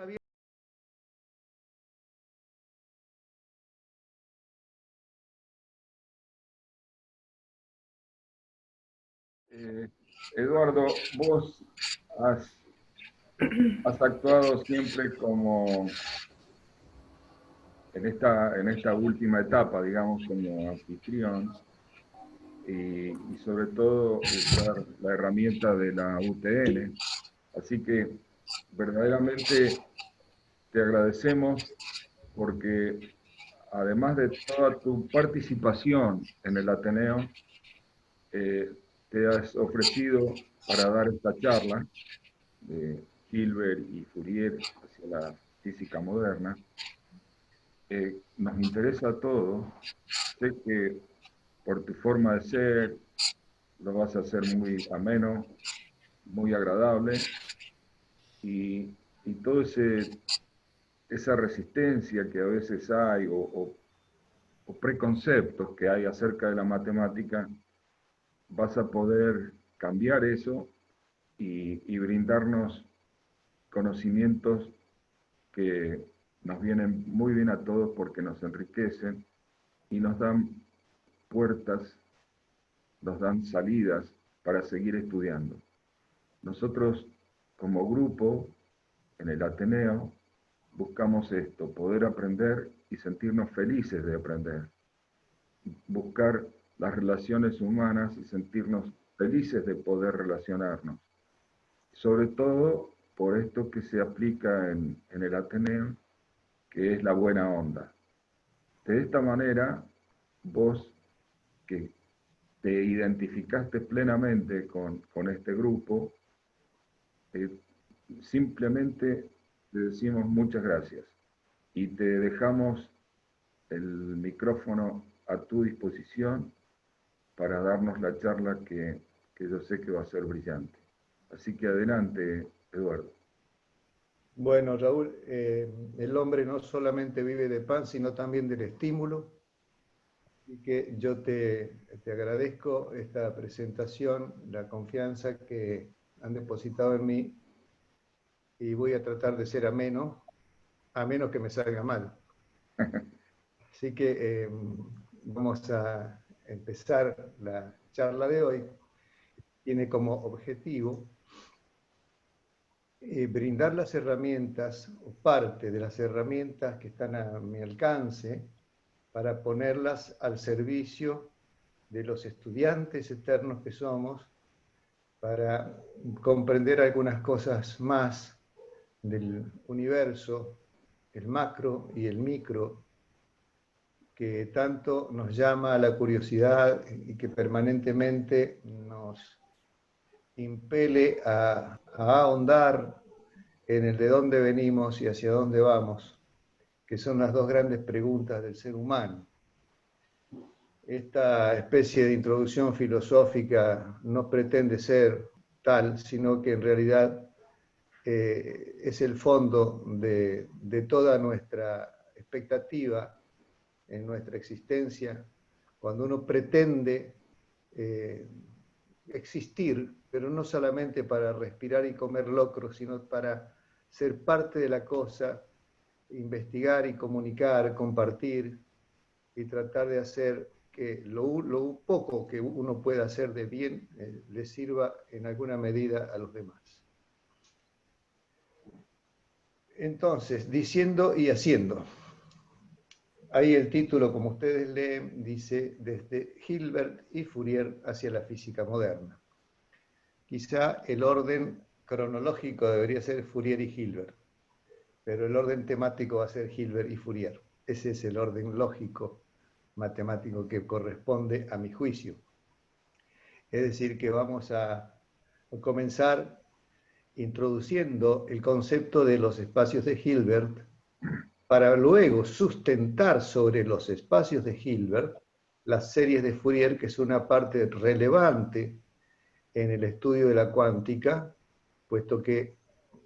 había... Eduardo, vos has, has actuado siempre como en esta última etapa, digamos, como anfitrión y sobre todo usar la herramienta de la UTN. Así que verdaderamente te agradecemos porque además de toda tu participación en el Ateneo, eh, te has ofrecido para dar esta charla de Hilbert y Fourier hacia la física moderna. Nos interesa todo. Sé que por tu forma de ser lo vas a hacer muy ameno, muy agradable y todo esa resistencia que a veces hay o preconceptos que hay acerca de la matemática, vas a poder cambiar eso y brindarnos conocimientos que nos vienen muy bien a todos porque nos enriquecen y nos dan puertas, nos dan salidas para seguir estudiando. Nosotros, como grupo, en el Ateneo, buscamos esto, poder aprender y sentirnos felices de aprender. Buscar las relaciones humanas y sentirnos felices de poder relacionarnos. Sobre todo por esto que se aplica en el Ateneo, que es la buena onda. De esta manera, vos que te identificaste plenamente con este grupo, eh, simplemente te decimos muchas gracias y te dejamos el micrófono a tu disposición para darnos la charla que yo sé que va a ser brillante. Así que adelante, Eduardo. Bueno, Raúl, el hombre no solamente vive de pan, sino también del estímulo. Así que yo te agradezco esta presentación, la confianza que han depositado en mí y voy a tratar de ser ameno, a menos que me salga mal. Así que vamos a empezar la charla de hoy. Tiene como objetivo brindar las herramientas o parte de las herramientas que están a mi alcance para ponerlas al servicio de los estudiantes eternos que somos, para comprender algunas cosas más del universo, el macro y el micro, que tanto nos llama a la curiosidad y que permanentemente nos impele a ahondar en el de dónde venimos y hacia dónde vamos, que son las dos grandes preguntas del ser humano. Esta especie de introducción filosófica no pretende ser tal, sino que en realidad es el fondo de toda nuestra expectativa en nuestra existencia, cuando uno pretende existir, pero no solamente para respirar y comer locro, sino para ser parte de la cosa, investigar y comunicar, compartir y tratar de hacer que lo poco que uno pueda hacer de bien le sirva en alguna medida a los demás. Entonces, diciendo y haciendo. Ahí el título, como ustedes leen, dice desde Hilbert y Fourier hacia la física moderna. Quizá el orden cronológico debería ser Fourier y Hilbert, pero el orden temático va a ser Hilbert y Fourier. Ese es el orden lógico matemático que corresponde a mi juicio. Es decir, que vamos a comenzar introduciendo el concepto de los espacios de Hilbert para luego sustentar sobre los espacios de Hilbert las series de Fourier, que es una parte relevante en el estudio de la cuántica, puesto que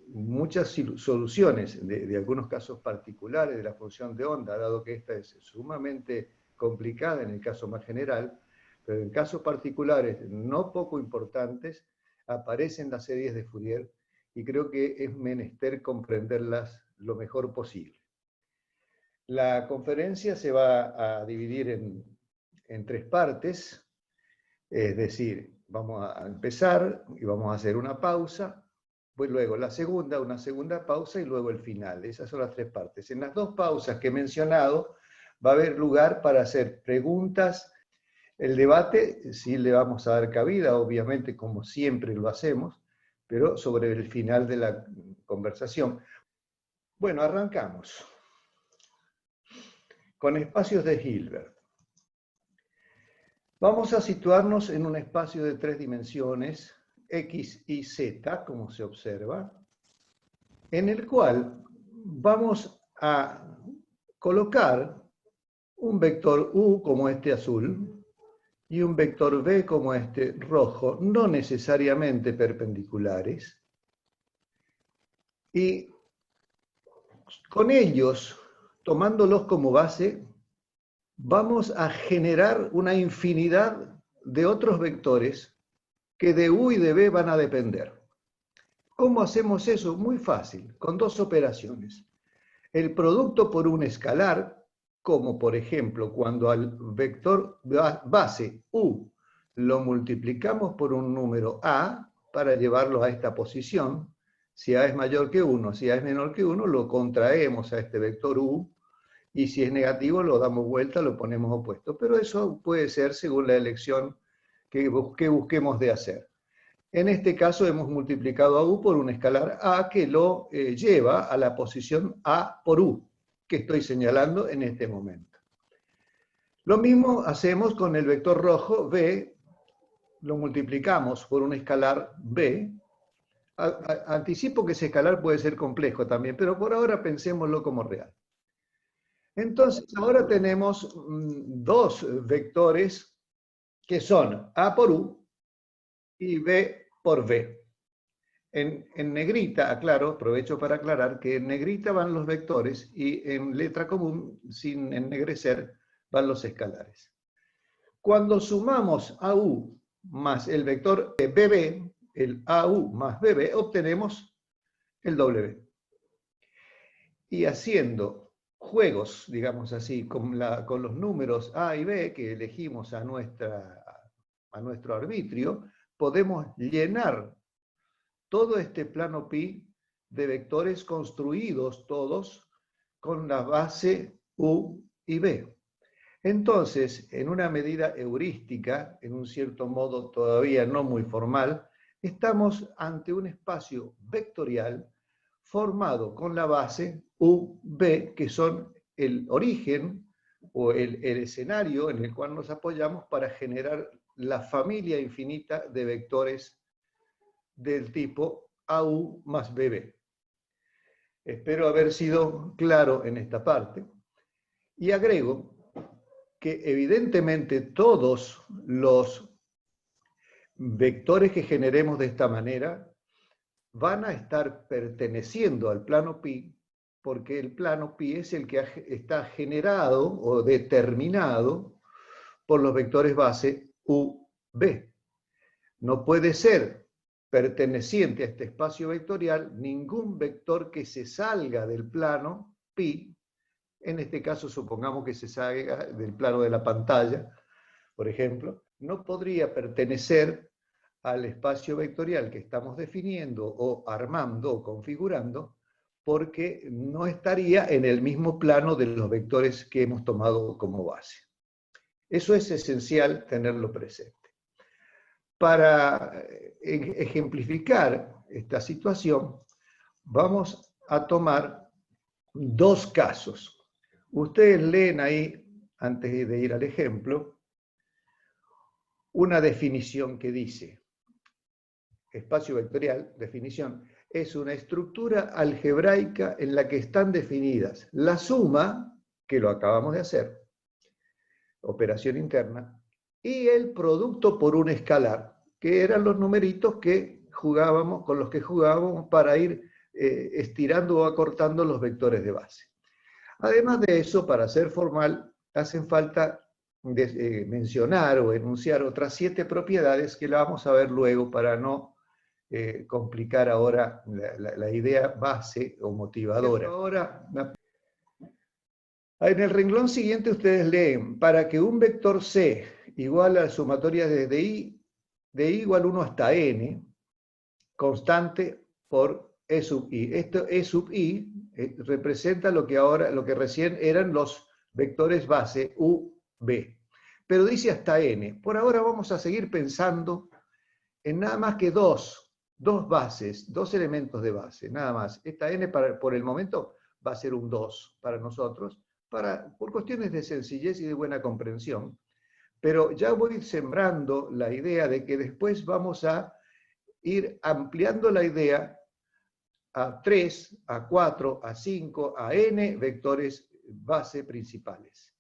muchas soluciones de algunos casos particulares de la función de onda, dado que esta es sumamente complicada en el caso más general, pero en casos particulares no poco importantes, aparecen las series de Fourier y creo que es menester comprenderlas lo mejor posible. La conferencia se va a dividir en 3 partes, es decir, vamos a empezar y vamos a hacer una pausa, pues luego una segunda pausa y luego el final. Esas son las 3 partes. En las 2 pausas que he mencionado va a haber lugar para hacer preguntas. El debate sí le vamos a dar cabida, obviamente, como siempre lo hacemos, pero sobre el final de la conversación. Bueno, arrancamos con espacios de Hilbert. Vamos a situarnos en un espacio de 3 dimensiones, X y Z, como se observa, en el cual vamos a colocar un vector U como este azul y un vector V como este rojo, no necesariamente perpendiculares, y con ellos, tomándolos como base, vamos a generar una infinidad de otros vectores que de U y de V van a depender. ¿Cómo hacemos eso? Muy fácil, con 2 operaciones. El producto por un escalar, como por ejemplo cuando al vector base U lo multiplicamos por un número A para llevarlo a esta posición. Si A es mayor que 1, si A es menor que 1, lo contraemos a este vector U, y si es negativo lo damos vuelta, lo ponemos opuesto. Pero eso puede ser según la elección que busquemos de hacer. En este caso hemos multiplicado a U por un escalar A que lo lleva a la posición A por U, que estoy señalando en este momento. Lo mismo hacemos con el vector rojo V, lo multiplicamos por un escalar B. Anticipo que ese escalar puede ser complejo también, pero por ahora pensémoslo como real. Entonces, ahora tenemos 2 vectores que son A por U y B por V. En negrita, aclaro, aprovecho para aclarar que en negrita van los vectores y en letra común, sin ennegrecer, van los escalares. Cuando sumamos AU más el vector BB, el AU más BB, obtenemos el W. Y haciendo juegos, digamos así, con los números A y B que elegimos a nuestro arbitrio, podemos llenar todo este plano pi de vectores construidos todos con la base U y B. Entonces, en una medida heurística, en un cierto modo todavía no muy formal, estamos ante un espacio vectorial formado con la base U, B, que son el origen o el escenario en el cual nos apoyamos para generar la familia infinita de vectores del tipo AU más BB. Espero haber sido claro en esta parte. Y agrego que evidentemente todos los vectores que generemos de esta manera van a estar perteneciendo al plano pi, porque el plano pi es el que está generado o determinado por los vectores base U, B. No puede ser perteneciente a este espacio vectorial ningún vector que se salga del plano pi. En este caso supongamos que se salga del plano de la pantalla, por ejemplo, no podría pertenecer al espacio vectorial que estamos definiendo o armando o configurando, porque no estaría en el mismo plano de los vectores que hemos tomado como base. Eso es esencial tenerlo presente. Para ejemplificar esta situación, vamos a tomar 2 casos. Ustedes leen ahí, antes de ir al ejemplo, una definición que dice: espacio vectorial, definición, es una estructura algebraica en la que están definidas la suma, que lo acabamos de hacer, operación interna, y el producto por un escalar, que eran los numeritos que jugábamos, con los que jugábamos para ir estirando o acortando los vectores de base. Además de eso, para ser formal, hacen falta mencionar o enunciar otras 7 propiedades que la vamos a ver luego para no complicar ahora la idea base o motivadora. Ahora, en el renglón siguiente ustedes leen, para que un vector C igual a la sumatoria de I igual 1 hasta n, constante por E sub I. Esto E sub I representa lo que recién eran los vectores base U, B. Pero dice hasta n. Por ahora vamos a seguir pensando en nada más que dos bases, dos elementos de base, nada más. Esta n por el momento va a ser un 2 para nosotros, por cuestiones de sencillez y de buena comprensión. Pero ya voy sembrando la idea de que después vamos a ir ampliando la idea a 3, a 4, a 5, a n vectores base principales.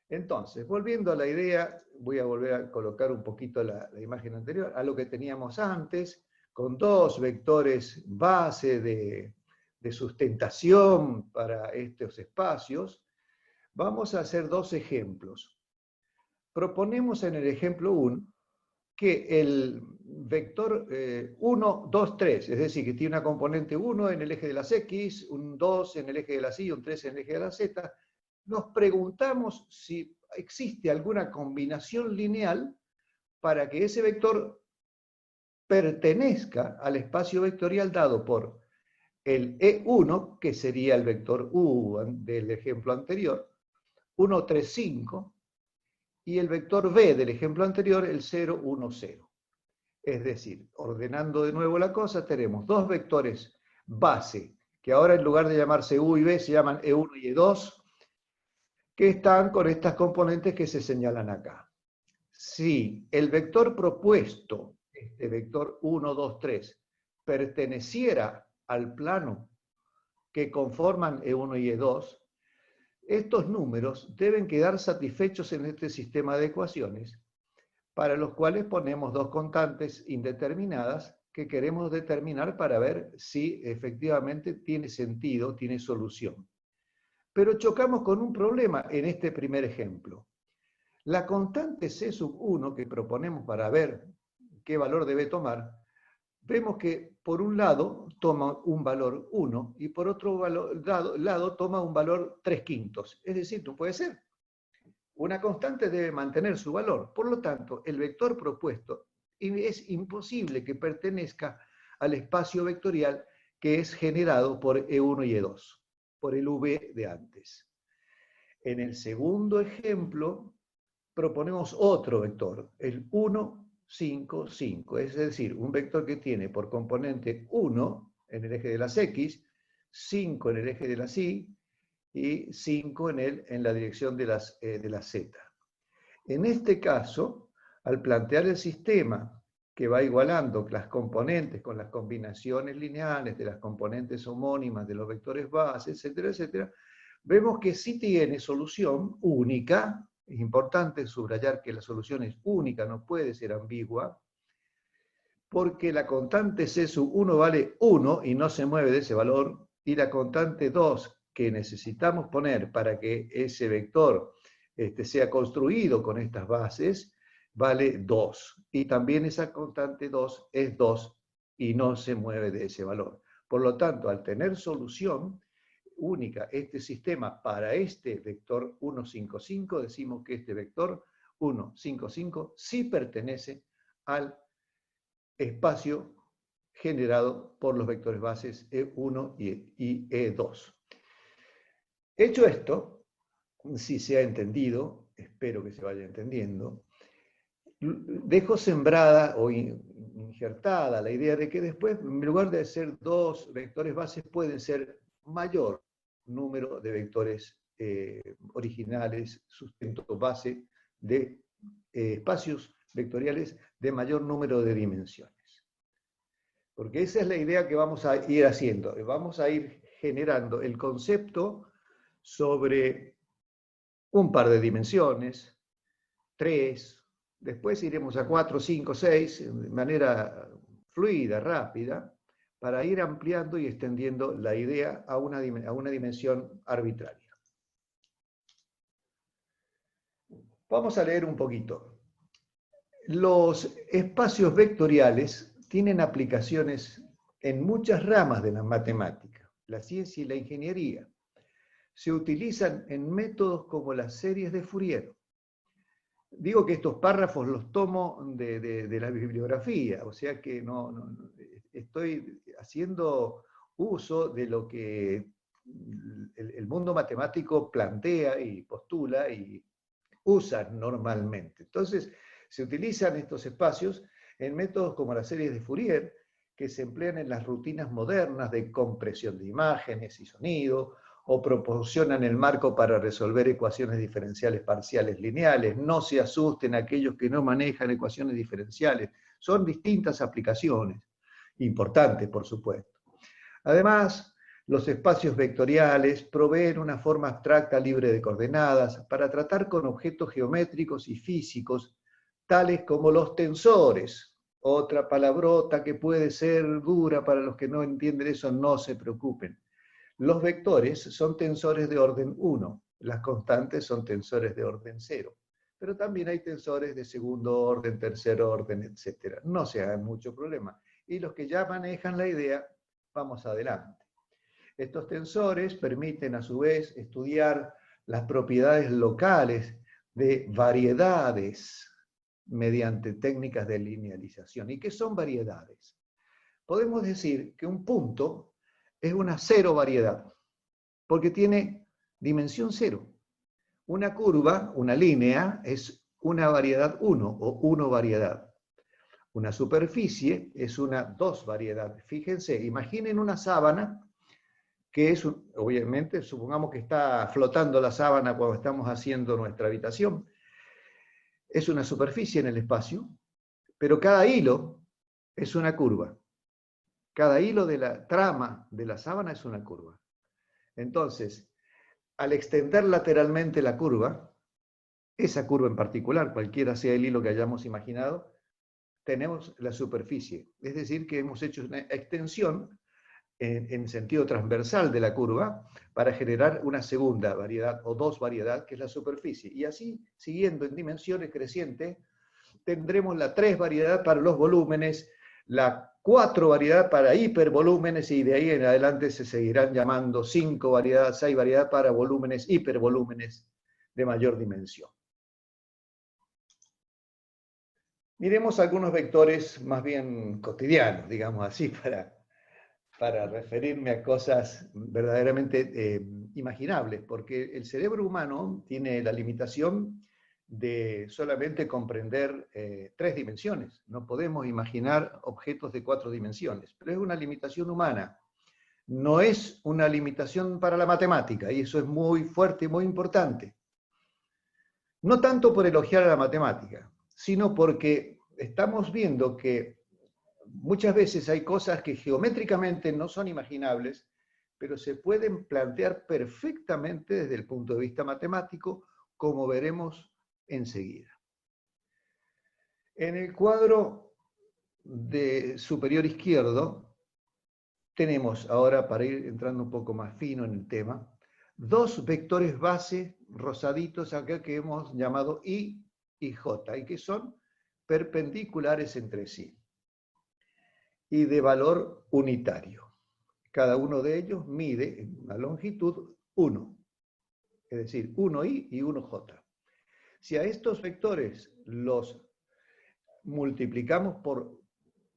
Entonces, volviendo a la idea, voy a volver a colocar un poquito la imagen anterior, a lo que teníamos antes, con dos vectores base de sustentación para estos espacios. Vamos a hacer dos ejemplos. Proponemos en el ejemplo 1 que el vector 1, 2, 3, es decir, que tiene una componente 1 en el eje de las X, un 2 en el eje de las Y, un 3 en el eje de la Z, nos preguntamos si existe alguna combinación lineal para que ese vector pertenezca al espacio vectorial dado por el E1, que sería el vector U del ejemplo anterior, 1, 3, 5, y el vector B del ejemplo anterior, el 0, 1, 0. Es decir, ordenando de nuevo la cosa, tenemos dos vectores base, que ahora en lugar de llamarse U y B se llaman E1 y E2, que están con estas componentes que se señalan acá. Si el vector propuesto, este vector 1, 2, 3, perteneciera al plano que conforman E1 y E2, estos números deben quedar satisfechos en este sistema de ecuaciones, para los cuales ponemos dos constantes indeterminadas que queremos determinar para ver si efectivamente tiene sentido, tiene solución. Pero chocamos con un problema en este primer ejemplo. La constante C sub 1 que proponemos para ver qué valor debe tomar, vemos que por un lado toma un valor 1 y por otro lado toma un valor 3/5. Es decir, no puede ser. Una constante debe mantener su valor. Por lo tanto, el vector propuesto es imposible que pertenezca al espacio vectorial que es generado por E1 y E2, por el V de antes. En el segundo ejemplo, proponemos otro vector, el 1, 5, 5. Es decir, un vector que tiene por componente 1 en el eje de las X, 5 en el eje de las Y, y 5 en la dirección de las Z. En este caso, al plantear el sistema que va igualando las componentes con las combinaciones lineales de las componentes homónimas de los vectores base, etcétera, etcétera, vemos que sí tiene solución única. Es importante subrayar que la solución es única, no puede ser ambigua, porque la constante C sub 1 vale 1 y no se mueve de ese valor, y la constante 2 que necesitamos poner para que ese vector sea construido con estas bases, vale 2. Y también esa constante 2 es 2 y no se mueve de ese valor. Por lo tanto, al tener solución única este sistema para este vector 1, 5, 5, decimos que este vector 1, 5, 5 sí pertenece al espacio generado por los vectores bases E1 y E2. Hecho esto, si se ha entendido, espero que se vaya entendiendo, dejo sembrada o injertada la idea de que después, en lugar de ser dos vectores bases, pueden ser mayor número de vectores originales, sustento base de espacios vectoriales de mayor número de dimensiones. Porque esa es la idea que vamos a ir haciendo. Vamos a ir generando el concepto sobre un par de dimensiones, 3, después iremos a 4, 5, 6, de manera fluida, rápida, para ir ampliando y extendiendo la idea a una dimensión arbitraria. Vamos a leer un poquito. Los espacios vectoriales tienen aplicaciones en muchas ramas de la matemática, la ciencia y la ingeniería. Se utilizan en métodos como las series de Fourier. Digo que estos párrafos los tomo de la bibliografía, o sea que no estoy haciendo uso de lo que el mundo matemático plantea y postula y usa normalmente. Entonces, se utilizan estos espacios en métodos como las series de Fourier, que se emplean en las rutinas modernas de compresión de imágenes y sonido, o proporcionan el marco para resolver ecuaciones diferenciales parciales lineales. No se asusten aquellos que no manejan ecuaciones diferenciales. Son distintas aplicaciones, importantes por supuesto. Además, los espacios vectoriales proveen una forma abstracta libre de coordenadas para tratar con objetos geométricos y físicos, tales como los tensores. Otra palabrota que puede ser dura para los que no entienden eso, no se preocupen. Los vectores son tensores de orden 1, las constantes son tensores de orden 0, pero también hay tensores de segundo orden, tercer orden, etc. No se hagan mucho problema. Y los que ya manejan la idea, vamos adelante. Estos tensores permiten a su vez estudiar las propiedades locales de variedades mediante técnicas de linealización. ¿Y qué son variedades? Podemos decir que un punto es una cero variedad, porque tiene dimensión cero. Una curva, una línea, es una variedad 1 o 1 variedad. Una superficie es una 2 variedad. Fíjense, imaginen una sábana que es, obviamente, supongamos que está flotando la sábana cuando estamos haciendo nuestra habitación. Es una superficie en el espacio, pero cada hilo es una curva. Cada hilo de la trama de la sábana es una curva. Entonces, al extender lateralmente la curva, esa curva en particular, cualquiera sea el hilo que hayamos imaginado, tenemos la superficie. Es decir, que hemos hecho una extensión en sentido transversal de la curva para generar una segunda variedad o 2 variedad, que es la superficie. Y así, siguiendo en dimensiones crecientes, tendremos la 3 variedad para los volúmenes, la 4 variedad para hipervolúmenes, y de ahí en adelante se seguirán llamando 5 variedad, 6 variedad para volúmenes, hipervolúmenes de mayor dimensión. Miremos algunos vectores más bien cotidianos, digamos así, para referirme a cosas verdaderamente imaginables, porque el cerebro humano tiene la limitación de solamente comprender 3 dimensiones. No podemos imaginar objetos de 4 dimensiones, pero es una limitación humana. No es una limitación para la matemática, y eso es muy fuerte y muy importante. No tanto por elogiar a la matemática, sino porque estamos viendo que muchas veces hay cosas que geométricamente no son imaginables, pero se pueden plantear perfectamente desde el punto de vista matemático, como veremos enseguida. En el cuadro superior izquierdo tenemos, ahora para ir entrando un poco más fino en el tema, 2 vectores base rosaditos acá que hemos llamado I y J, y que son perpendiculares entre sí y de valor unitario. Cada uno de ellos mide en una longitud 1, es decir, 1i y 1j. Si a estos vectores los multiplicamos por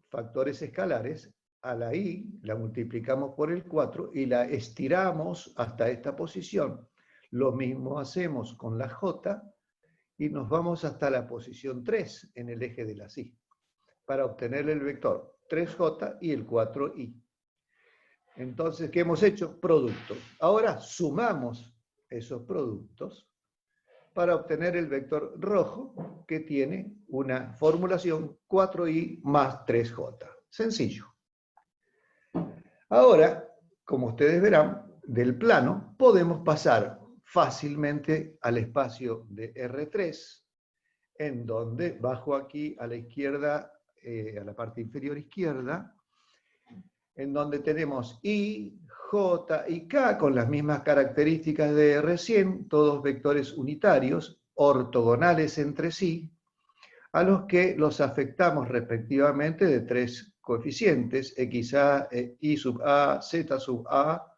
factores escalares, a la i la multiplicamos por el 4 y la estiramos hasta esta posición. Lo mismo hacemos con la j y nos vamos hasta la posición 3 en el eje de la i para obtener el vector 3j y el 4i. Entonces, ¿qué hemos hecho? Producto. Ahora sumamos esos productos para obtener el vector rojo, que tiene una formulación 4i más 3j. Sencillo. Ahora, como ustedes verán, del plano podemos pasar fácilmente al espacio de R3, en donde bajo aquí a la izquierda, a la parte inferior izquierda, en donde tenemos I, J y K con las mismas características de recién, todos vectores unitarios, ortogonales entre sí, a los que los afectamos respectivamente de 3 coeficientes, xa, y sub a, z sub a,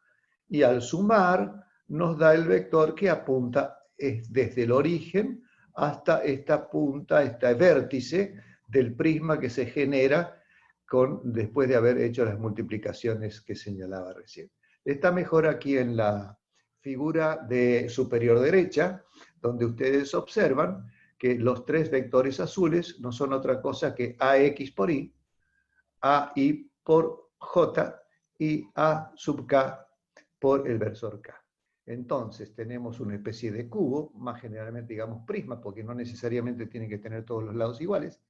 y al sumar nos da el vector que apunta desde el origen hasta esta punta, este vértice del prisma que se genera después de haber hecho las multiplicaciones que señalaba recién. Está mejor aquí en la figura de superior derecha, donde ustedes observan que los tres vectores azules no son otra cosa que AX por Y, AI por J y A sub K por el versor K. Entonces tenemos una especie de cubo, más generalmente digamos prisma, porque no necesariamente tiene que tener todos los lados iguales.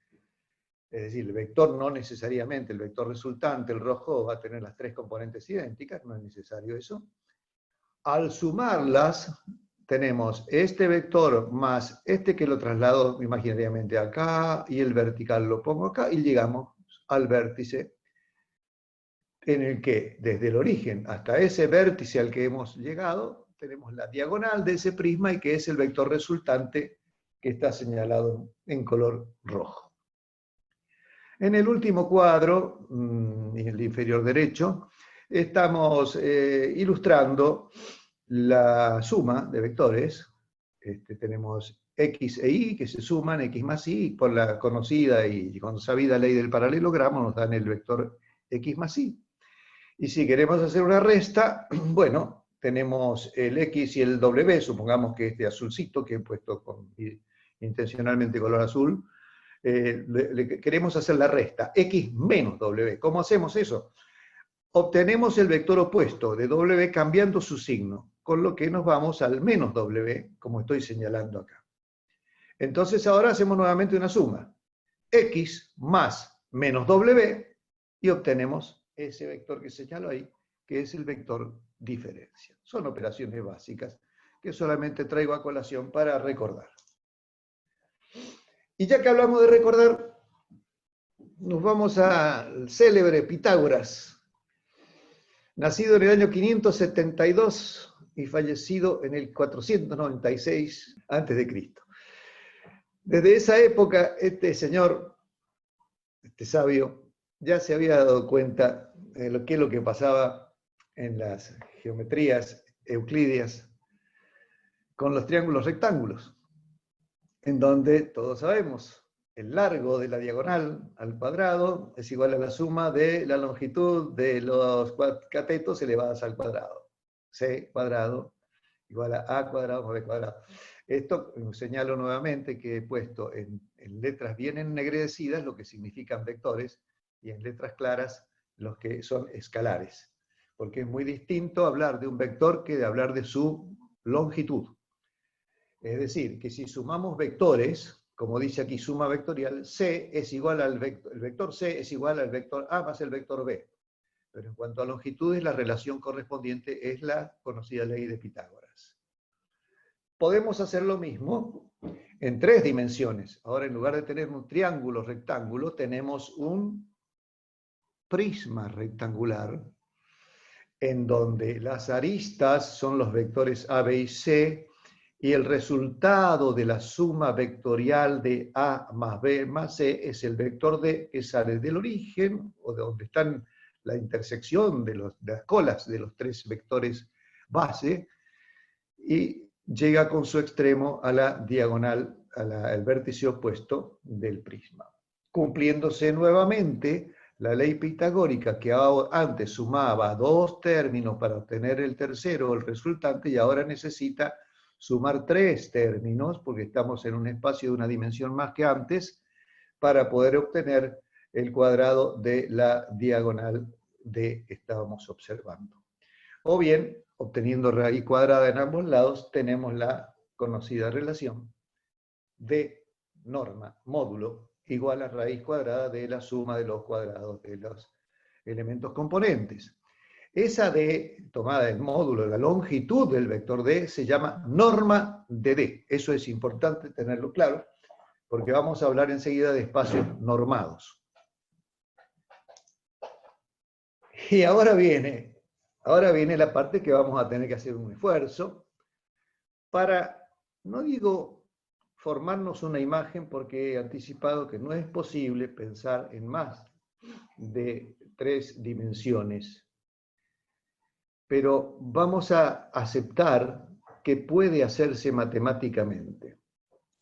Es decir, el vector no necesariamente, el vector resultante, el rojo, va a tener las tres componentes idénticas, no es necesario eso. Al sumarlas, tenemos este vector más este que lo traslado imaginariamente acá, y el vertical lo pongo acá, y llegamos al vértice en el que desde el origen hasta ese vértice al que hemos llegado, tenemos la diagonal de ese prisma y que es el vector resultante que está señalado en color rojo. En el último cuadro, en el inferior derecho, estamos ilustrando la suma de vectores. Tenemos X e Y que se suman, X más Y, por la conocida y consabida ley del paralelogramo nos dan el vector X más Y. Y si queremos hacer una resta, bueno, tenemos el X y el W, supongamos que este azulcito que he puesto intencionalmente color azul, queremos hacer la resta, X menos W. ¿Cómo hacemos eso? Obtenemos el vector opuesto de W cambiando su signo, con lo que nos vamos al menos W, como estoy señalando acá. Entonces ahora hacemos nuevamente una suma, X más menos W, y obtenemos ese vector que señalo ahí, que es el vector diferencia. Son operaciones básicas que solamente traigo a colación para recordar. Y ya que hablamos de recordar, nos vamos al célebre Pitágoras, nacido en el año 572 y fallecido en el 496 a.C. Desde esa época, este señor, este sabio, ya se había dado cuenta de qué es lo que pasaba en las geometrías euclidias con los triángulos rectángulos, en donde todos sabemos, el largo de la diagonal al cuadrado es igual a la suma de la longitud de los catetos elevadas al cuadrado. C cuadrado igual a A cuadrado más B cuadrado. Esto señalo nuevamente que he puesto en letras bien ennegrecidas lo que significan vectores y en letras claras los que son escalares. Porque es muy distinto hablar de un vector que de hablar de su longitud. Es decir, que si sumamos vectores, como dice aquí suma vectorial, C es igual al vector, el vector C es igual al vector A más el vector B. Pero en cuanto a longitudes, la relación correspondiente es la conocida ley de Pitágoras. Podemos hacer lo mismo en tres dimensiones. Ahora, en lugar de tener un triángulo rectángulo, tenemos un prisma rectangular, en donde las aristas son los vectores A, B y C, y el resultado de la suma vectorial de A más B más C es el vector D que sale del origen, o de donde están la intersección de las colas de los tres vectores base, y llega con su extremo a la diagonal, al vértice opuesto del prisma. Cumpliéndose nuevamente la ley pitagórica que antes sumaba dos términos para obtener el tercero, el resultante, y ahora necesita sumar tres términos, porque estamos en un espacio de una dimensión más que antes, para poder obtener el cuadrado de la diagonal que estábamos observando. O bien, obteniendo raíz cuadrada en ambos lados, tenemos la conocida relación de norma, módulo, igual a raíz cuadrada de la suma de los cuadrados de los elementos componentes. Esa D, tomada del módulo, la longitud del vector D, se llama norma de D. Eso es importante tenerlo claro, porque vamos a hablar enseguida de espacios normados. Y ahora viene la parte que vamos a tener que hacer un esfuerzo para, no digo formarnos una imagen, porque he anticipado que no es posible pensar en más de 3 dimensiones, pero vamos a aceptar que puede hacerse matemáticamente.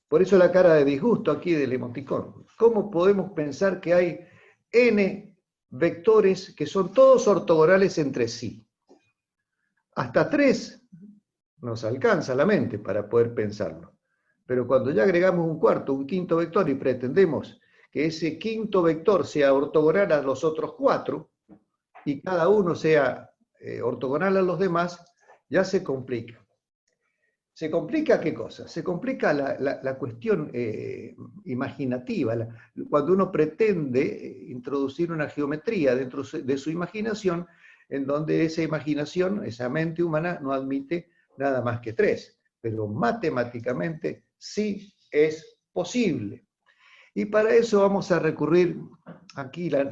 Por eso la cara de disgusto aquí del emoticón. ¿Cómo podemos pensar que hay n vectores que son todos ortogonales entre sí? Hasta 3 nos alcanza la mente para poder pensarlo. Pero cuando ya agregamos un cuarto, un quinto vector y pretendemos que ese quinto vector sea ortogonal a los otros 4 y cada uno sea ortogonal a los demás, ya se complica. ¿Se complica qué cosa? Se complica la cuestión imaginativa. Cuando uno pretende introducir una geometría dentro de su imaginación, en donde esa imaginación, esa mente humana, no admite nada más que 3. Pero matemáticamente sí es posible. Y para eso vamos a recurrir, aquí la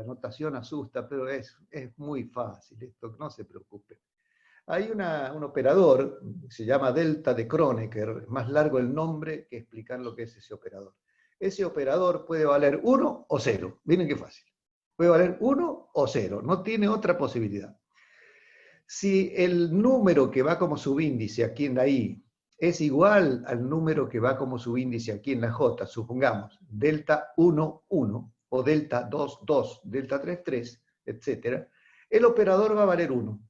notación asusta, pero es muy fácil esto, no se preocupe. Hay un operador, se llama delta de Kronecker, más largo el nombre que explicar lo que es ese operador. Ese operador puede valer 1 o 0, miren qué fácil. Puede valer 1 o 0, no tiene otra posibilidad. Si el número que va como subíndice aquí en la I es igual al número que va como subíndice aquí en la J, supongamos, delta 1, 1, o delta 2, 2, delta 3, 3, etc., el operador va a valer 1.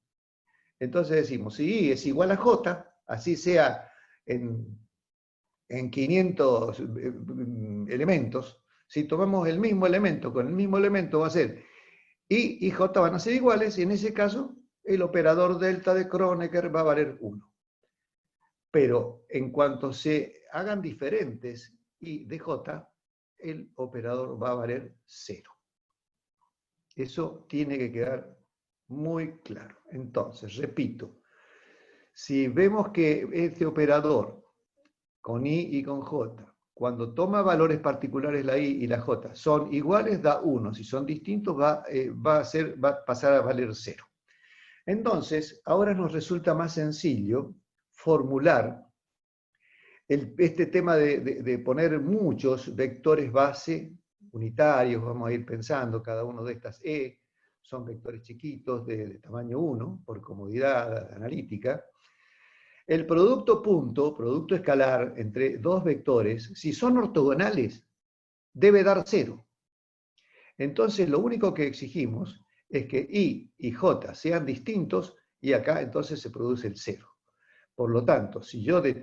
Entonces decimos, si I es igual a J, así sea en 500 elementos, si tomamos el mismo elemento con el mismo elemento va a ser I y J van a ser iguales, y en ese caso el operador delta de Kronecker va a valer 1. Pero en cuanto se hagan diferentes I de J, el operador va a valer 0. Eso tiene que quedar muy claro. Entonces, repito, si vemos que este operador con I y con J, cuando toma valores particulares la I y la J, son iguales, da 1. Si son distintos, va a pasar a valer 0. Entonces, ahora nos resulta más sencillo formular este tema de poner muchos vectores base unitarios, vamos a ir pensando, cada uno de estas E son vectores chiquitos de tamaño 1, por comodidad analítica. El producto punto, producto escalar entre dos vectores, si son ortogonales, debe dar 0. Entonces, lo único que exigimos es que I y J sean distintos y acá entonces se produce el 0. Por lo tanto, si yo de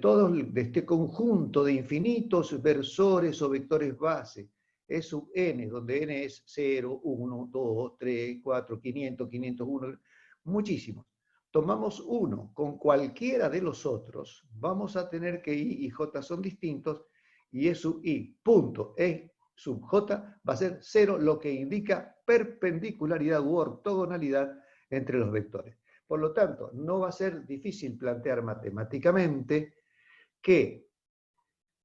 este conjunto de infinitos versores o vectores base, E sub n, donde n es 0, 1, 2, 3, 4, 500, 501, muchísimos, tomamos uno con cualquiera de los otros, vamos a tener que I y J son distintos, y E sub I, punto, E sub J va a ser 0, lo que indica perpendicularidad u ortogonalidad entre los vectores. Por lo tanto, no va a ser difícil plantear matemáticamente que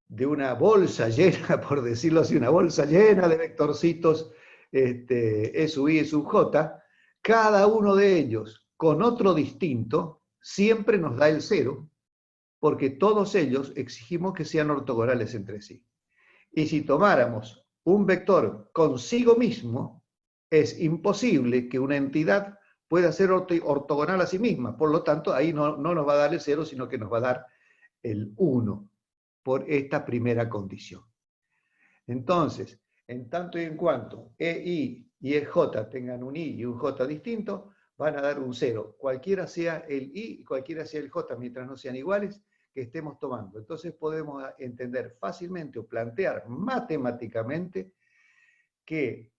de una bolsa llena, por decirlo así, una bolsa llena de vectorcitos E sub I, E sub J, cada uno de ellos con otro distinto siempre nos da el 0, porque todos ellos exigimos que sean ortogonales entre sí. Y si tomáramos un vector consigo mismo, es imposible que una entidad pueda ser ortogonal a sí misma. Por lo tanto, ahí no nos va a dar el 0, sino que nos va a dar el 1 por esta primera condición. Entonces, en tanto y en cuanto EI y EJ tengan un I y un J distinto, van a dar un 0. Cualquiera sea el I y cualquiera sea el J, mientras no sean iguales, que estemos tomando. Entonces podemos entender fácilmente o plantear matemáticamente que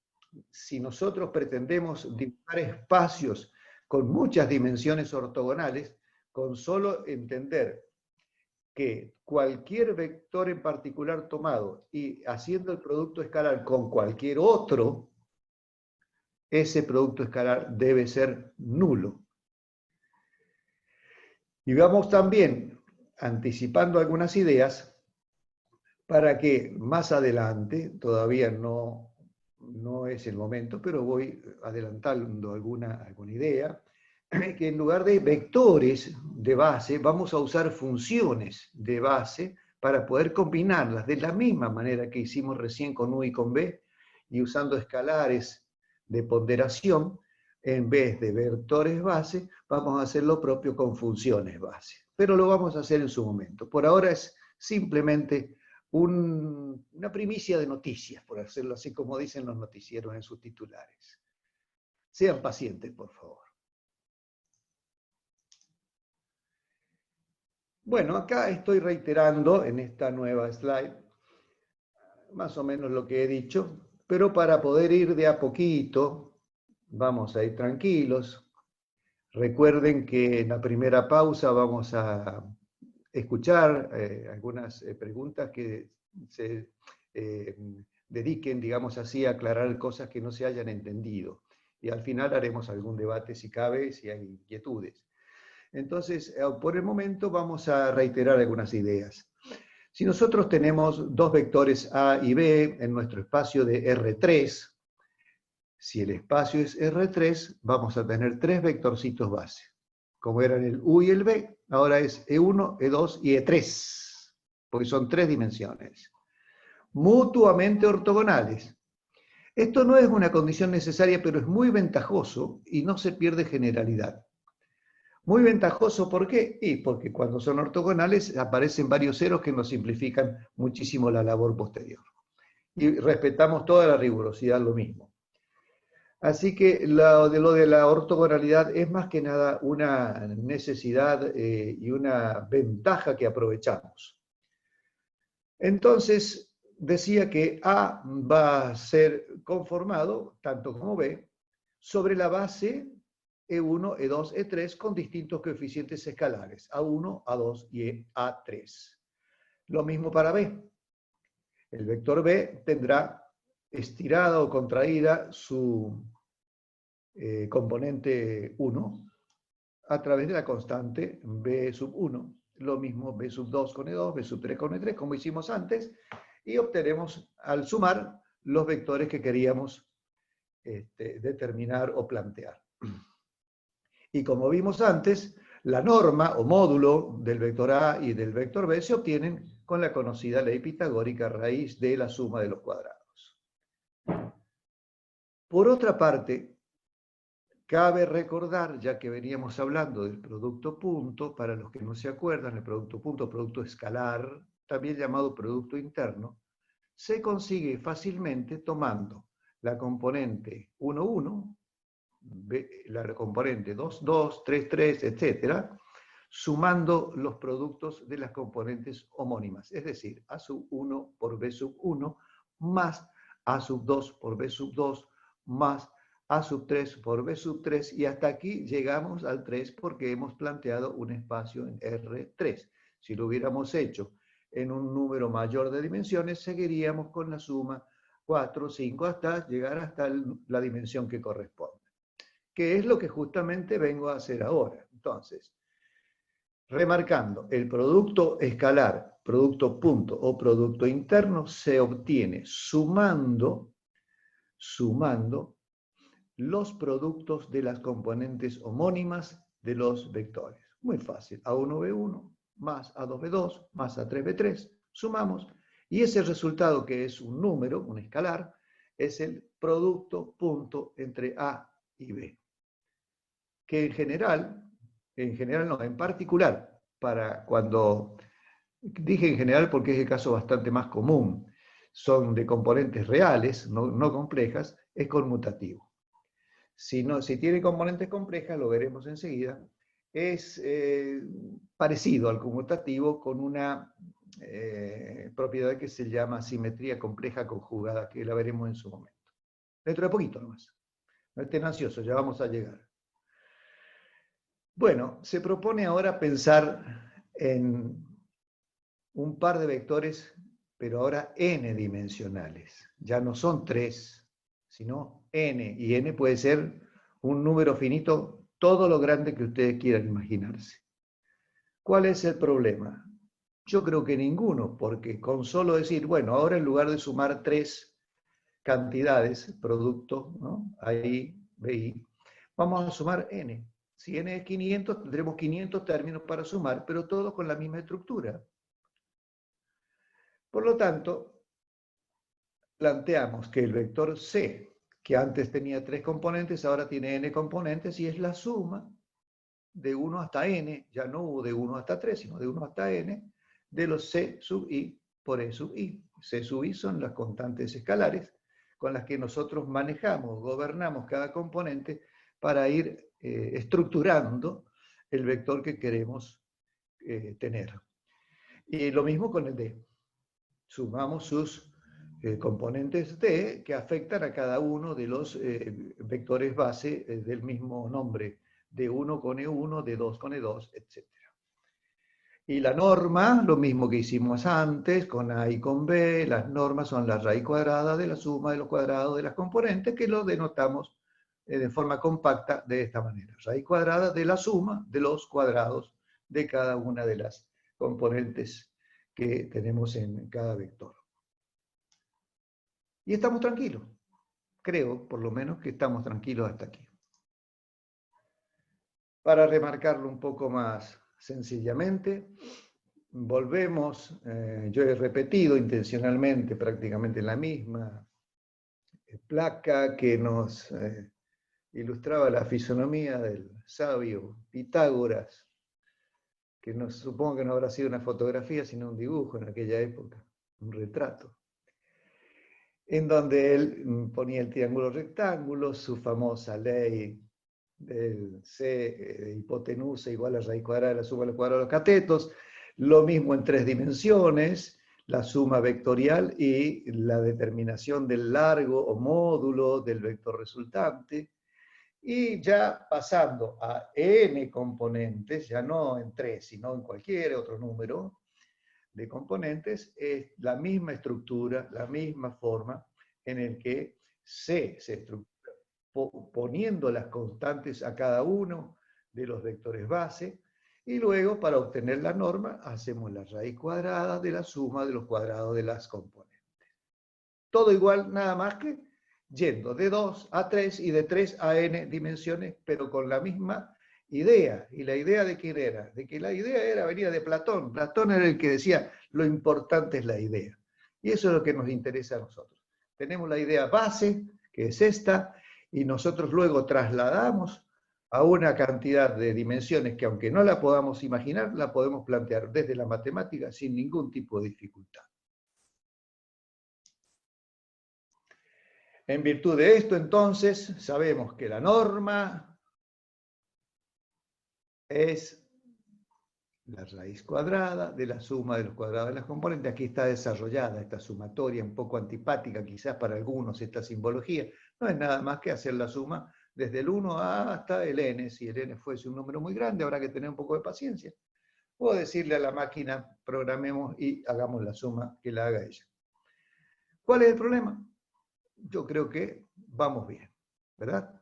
si nosotros pretendemos dibujar espacios con muchas dimensiones ortogonales, con solo entender que cualquier vector en particular tomado y haciendo el producto escalar con cualquier otro, ese producto escalar debe ser nulo. Y vamos también anticipando algunas ideas para que más adelante, todavía no es el momento, pero voy adelantando alguna idea, que en lugar de vectores de base, vamos a usar funciones de base para poder combinarlas de la misma manera que hicimos recién con U y con B, y usando escalares de ponderación, en vez de vectores base, vamos a hacer lo propio con funciones base. Pero lo vamos a hacer en su momento. Por ahora es simplemente una primicia de noticias, por hacerlo así como dicen los noticieros en sus titulares. Sean pacientes, por favor. Bueno, acá estoy reiterando en esta nueva slide más o menos lo que he dicho, pero para poder ir de a poquito, vamos a ir tranquilos. Recuerden que en la primera pausa vamos a escuchar algunas preguntas que se dediquen, digamos así, a aclarar cosas que no se hayan entendido. Y al final haremos algún debate si cabe, si hay inquietudes. Entonces, por el momento vamos a reiterar algunas ideas. Si nosotros tenemos dos vectores A y B en nuestro espacio de R3, si el espacio es R3, vamos a tener tres vectorcitos base. Como eran el U y el B, ahora es E1, E2 y E3, porque son tres dimensiones. Mutuamente ortogonales. Esto no es una condición necesaria, pero es muy ventajoso y no se pierde generalidad. Muy ventajoso, ¿por qué? Y porque cuando son ortogonales aparecen varios ceros que nos simplifican muchísimo la labor posterior. Y respetamos toda la rigurosidad, lo mismo. Así que lo de la ortogonalidad es más que nada una necesidad y una ventaja que aprovechamos. Entonces, decía que A va a ser conformado, tanto como B, sobre la base E1, E2, E3 con distintos coeficientes escalares, A1, A2 y A3. Lo mismo para B. El vector B tendrá estirada o contraída su componente 1 a través de la constante B sub 1. Lo mismo B sub 2 con E2, B sub 3 con E3, como hicimos antes, y obtenemos al sumar los vectores que queríamos determinar o plantear. Y como vimos antes, la norma o módulo del vector A y del vector B se obtienen con la conocida ley pitagórica raíz de la suma de los cuadrados. Por otra parte, cabe recordar, ya que veníamos hablando del producto punto, para los que no se acuerdan, el producto punto, producto escalar, también llamado producto interno, se consigue fácilmente tomando la componente 1, 1, la componente 2, 2, 3, 3, etc., sumando los productos de las componentes homónimas, es decir, A sub 1 por B sub 1, más A sub 2 por B sub 2, más A sub 3 por B sub 3, y hasta aquí llegamos al 3 porque hemos planteado un espacio en R3. Si lo hubiéramos hecho en un número mayor de dimensiones, seguiríamos con la suma 4, 5, hasta llegar hasta la dimensión que corresponde, que es lo que justamente vengo a hacer ahora. Entonces, remarcando, el producto escalar, producto punto o producto interno se obtiene sumando los productos de las componentes homónimas de los vectores. Muy fácil, A1B1 más A2B2 más A3B3, sumamos, y ese resultado, que es un número, un escalar, es el producto punto entre A y B. Que en particular, para cuando, dije en general porque es el caso bastante más común, son de componentes reales, no complejas, es conmutativo. Si tiene componentes complejas, lo veremos enseguida, es parecido al conmutativo con una propiedad que se llama simetría compleja conjugada, que la veremos en su momento. Dentro de poquito nomás. No estén ansiosos, ya vamos a llegar. Bueno, se propone ahora pensar en un par de vectores, pero ahora n-dimensionales. Ya no son 3, sino n. Y n puede ser un número finito, todo lo grande que ustedes quieran imaginarse. ¿Cuál es el problema? Yo creo que ninguno, porque con solo decir, bueno, ahora en lugar de sumar 3 cantidades, producto, ¿no? Ahí, BI, vamos a sumar n. Si n es 500, tendremos 500 términos para sumar, pero todos con la misma estructura. Por lo tanto, planteamos que el vector C, que antes tenía 3 componentes, ahora tiene n componentes, y es la suma de 1 hasta n, ya no hubo de 1 hasta 3, sino de 1 hasta n, de los C sub i por e sub i. C sub i son las constantes escalares con las que nosotros manejamos, gobernamos cada componente para ir estructurando el vector que queremos tener. Y lo mismo con el D. Sumamos sus componentes D que afectan a cada uno de los vectores base del mismo nombre, D1 con E1, D2 con E2, etc. Y la norma, lo mismo que hicimos antes, con A y con B, las normas son la raíz cuadrada de la suma de los cuadrados de las componentes, que lo denotamos de forma compacta de esta manera. Raíz cuadrada de la suma de los cuadrados de cada una de las componentes que tenemos en cada vector. Y estamos tranquilos. Creo, por lo menos, que estamos tranquilos hasta aquí. Para remarcarlo un poco más sencillamente, volvemos, yo he repetido intencionalmente prácticamente la misma placa que nos ilustraba la fisonomía del sabio Pitágoras, que supongo que no habrá sido una fotografía, sino un dibujo en aquella época, un retrato, en donde él ponía el triángulo rectángulo, su famosa ley del C de hipotenusa igual a raíz cuadrada de la suma de los cuadrados de los catetos, lo mismo en 3 dimensiones, la suma vectorial y la determinación del largo o módulo del vector resultante, y ya pasando a n componentes, ya no en 3, sino en cualquier otro número de componentes, es la misma estructura, la misma forma en el que C se estructura, poniendo las constantes a cada uno de los vectores base, y luego para obtener la norma hacemos la raíz cuadrada de la suma de los cuadrados de las componentes. Todo igual, nada más que yendo de 2 a 3 y de 3 a n dimensiones, pero con la misma idea. ¿Y la idea de quién era? De que la idea venía de Platón. Platón era el que decía, lo importante es la idea. Y eso es lo que nos interesa a nosotros. Tenemos la idea base, que es esta, y nosotros luego trasladamos a una cantidad de dimensiones que, aunque no la podamos imaginar, la podemos plantear desde la matemática sin ningún tipo de dificultad. En virtud de esto, entonces, sabemos que la norma es la raíz cuadrada de la suma de los cuadrados de las componentes. Aquí está desarrollada esta sumatoria, un poco antipática quizás para algunos esta simbología. No es nada más que hacer la suma desde el 1 hasta el n. Si el n fuese un número muy grande, habrá que tener un poco de paciencia. O decirle a la máquina, programemos y hagamos la suma que la haga ella. ¿Cuál es el problema? Yo creo que vamos bien, ¿verdad?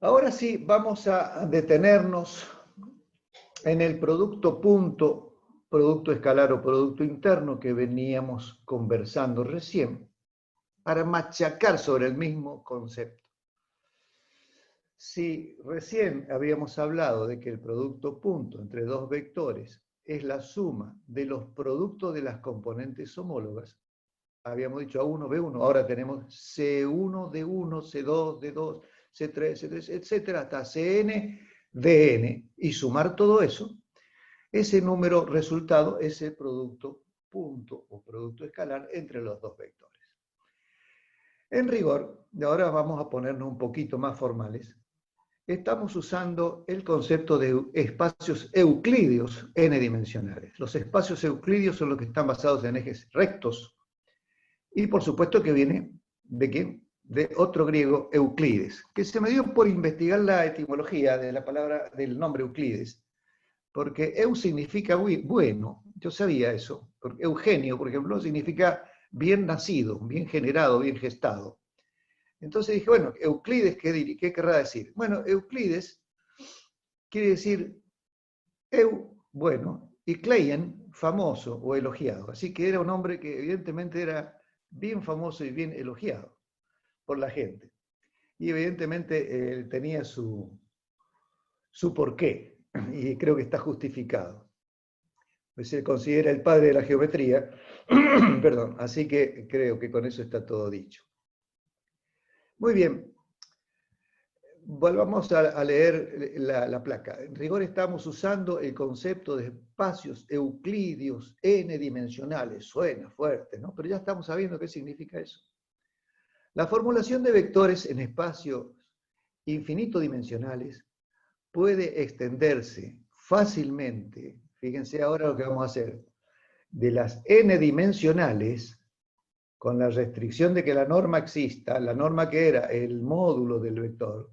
Ahora sí, vamos a detenernos en el producto punto, producto escalar o producto interno que veníamos conversando recién, para machacar sobre el mismo concepto. Si recién habíamos hablado de que el producto punto entre dos vectores es la suma de los productos de las componentes homólogas, habíamos dicho A1, B1, ahora tenemos C1, D1, C2, D2, C3, C3, etcétera, hasta Cn, Dn, y sumar todo eso, ese número resultado es el producto punto o producto escalar entre los dos vectores. En rigor, y ahora vamos a ponernos un poquito más formales, estamos usando el concepto de espacios euclídeos n-dimensionales. Los espacios euclídeos son los que están basados en ejes rectos, y por supuesto que viene ¿de quién? De otro griego, Euclides, que se me dio por investigar la etimología de la palabra, del nombre Euclides, porque eu significa bueno, yo sabía eso, porque Eugenio, por ejemplo, significa bien nacido, bien generado, bien gestado. Entonces dije, bueno, Euclides, ¿qué querrá decir? Bueno, Euclides quiere decir bueno, y Kleien, famoso o elogiado. Así que era un hombre que evidentemente era bien famoso y bien elogiado por la gente. Y evidentemente tenía su porqué, y creo que está justificado. pues se considera el padre de la geometría, perdón, así que creo que con eso está todo dicho. Muy bien, volvamos a leer la placa. En rigor estamos usando el concepto de espacios euclidios n-dimensionales. Suena fuerte, ¿no? Pero ya estamos sabiendo qué significa eso. La formulación de vectores en espacios infinitodimensionales puede extenderse fácilmente, fíjense ahora lo que vamos a hacer, de las n-dimensionales, con la restricción de que la norma exista, la norma que era el módulo del vector,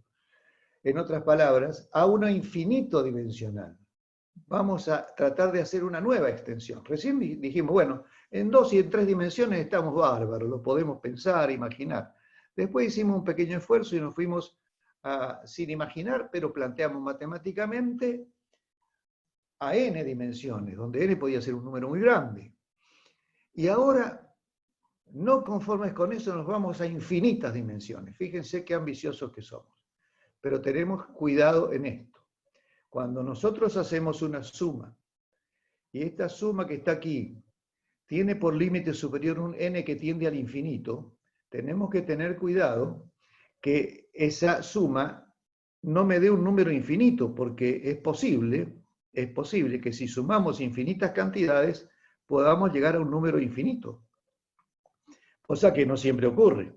en otras palabras, a una infinito dimensional. Vamos a tratar de hacer una nueva extensión. Recién dijimos, bueno, en 2 y en 3 dimensiones estamos bárbaros, lo podemos pensar, imaginar. Después hicimos un pequeño esfuerzo y nos fuimos sin imaginar, pero planteamos matemáticamente a n dimensiones, donde n podía ser un número muy grande. Y ahora, no conformes con eso, nos vamos a infinitas dimensiones. Fíjense qué ambiciosos que somos. Pero tenemos cuidado en esto. Cuando nosotros hacemos una suma, y esta suma que está aquí tiene por límite superior un n que tiende al infinito, tenemos que tener cuidado que esa suma no me dé un número infinito, porque es posible que si sumamos infinitas cantidades, podamos llegar a un número infinito. Cosa que no siempre ocurre.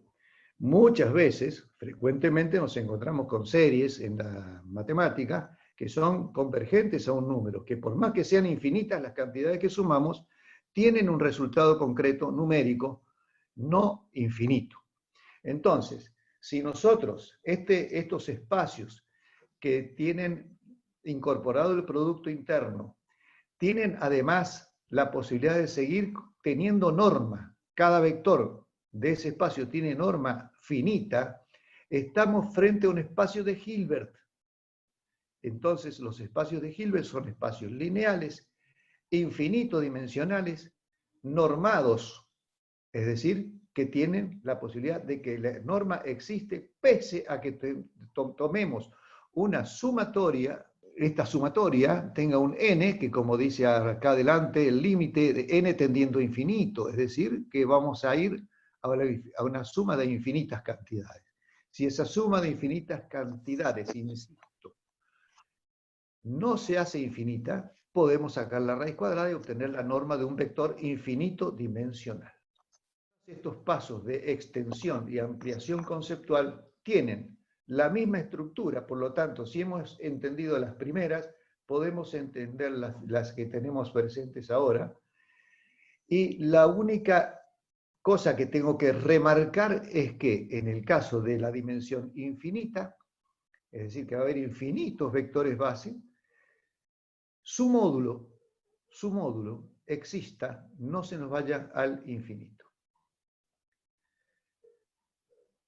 Muchas veces, frecuentemente nos encontramos con series en la matemática que son convergentes a un número, que por más que sean infinitas las cantidades que sumamos, tienen un resultado concreto numérico no infinito. Entonces, si nosotros estos espacios que tienen incorporado el producto interno, tienen además la posibilidad de seguir teniendo norma, cada vector de ese espacio tiene norma finita, estamos frente a un espacio de Hilbert. Entonces, los espacios de Hilbert son espacios lineales, infinitodimensionales, normados, es decir, que tienen la posibilidad de que la norma existe pese a que tomemos una sumatoria, esta sumatoria tenga un n, que como dice acá adelante, el límite de n tendiendo a infinito, es decir, que vamos a ir a una suma de infinitas cantidades. Si esa suma de infinitas cantidades, insisto, no se hace infinita, podemos sacar la raíz cuadrada y obtener la norma de un vector infinito dimensional. Estos pasos de extensión y ampliación conceptual tienen la misma estructura, por lo tanto, si hemos entendido las primeras, podemos entender las que tenemos presentes ahora. Y la única cosa que tengo que remarcar es que en el caso de la dimensión infinita, es decir, que va a haber infinitos vectores base, su módulo exista, no se nos vaya al infinito.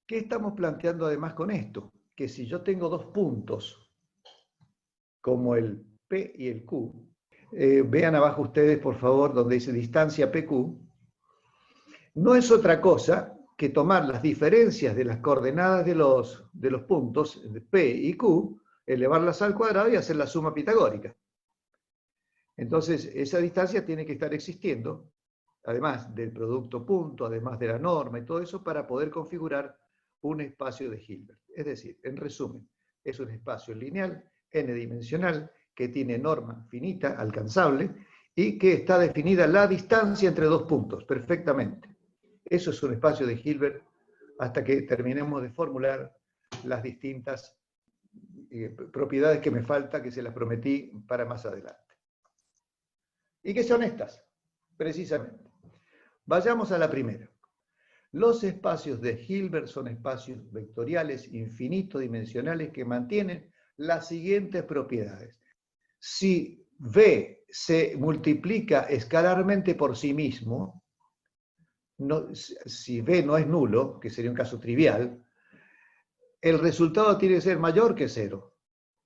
¿Qué estamos planteando además con esto? Que si yo tengo dos puntos, como el P y el Q, vean abajo ustedes, por favor, donde dice distancia PQ, no es otra cosa que tomar las diferencias de las coordenadas de los puntos, P y Q, elevarlas al cuadrado y hacer la suma pitagórica. Entonces, esa distancia tiene que estar existiendo, además del producto punto, además de la norma y todo eso, para poder configurar un espacio de Hilbert. Es decir, en resumen, es un espacio lineal, n-dimensional, que tiene norma finita, alcanzable, y que está definida la distancia entre dos puntos, perfectamente. Eso es un espacio de Hilbert hasta que terminemos de formular las distintas propiedades que me falta, que se las prometí para más adelante. ¿Y qué son estas? Precisamente. Vayamos a la primera. Los espacios de Hilbert son espacios vectoriales infinitodimensionales que mantienen las siguientes propiedades. Si V se multiplica escalarmente por sí mismo, si V no es nulo, que sería un caso trivial, el resultado tiene que ser mayor que 0.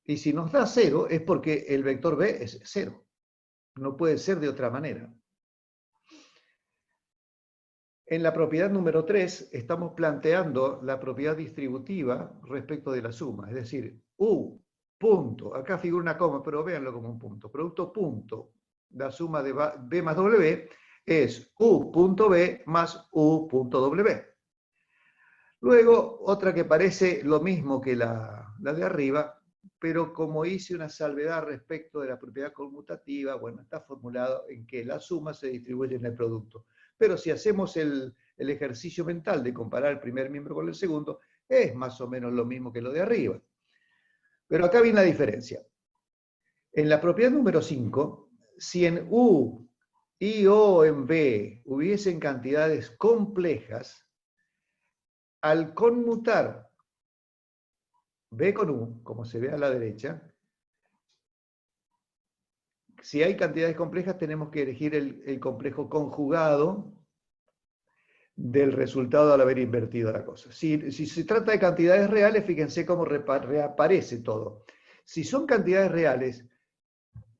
Y si nos da 0 es porque el vector V es 0. No puede ser de otra manera. En la propiedad número 3 estamos planteando la propiedad distributiva respecto de la suma, es decir, U punto, acá figura una coma, pero véanlo como un punto, producto punto la suma de B más W es U.B más U.W. Luego, otra que parece lo mismo que la de arriba, pero como hice una salvedad respecto de la propiedad conmutativa, bueno, está formulado en que la suma se distribuye en el producto. Pero si hacemos el ejercicio mental de comparar el primer miembro con el segundo, es más o menos lo mismo que lo de arriba. Pero acá viene la diferencia. En la propiedad número 5, si en U y O en B hubiesen cantidades complejas, al conmutar B con U, como se ve a la derecha, si hay cantidades complejas tenemos que elegir el complejo conjugado del resultado al haber invertido la cosa. Si se trata de cantidades reales, fíjense cómo reaparece todo. Si son cantidades reales,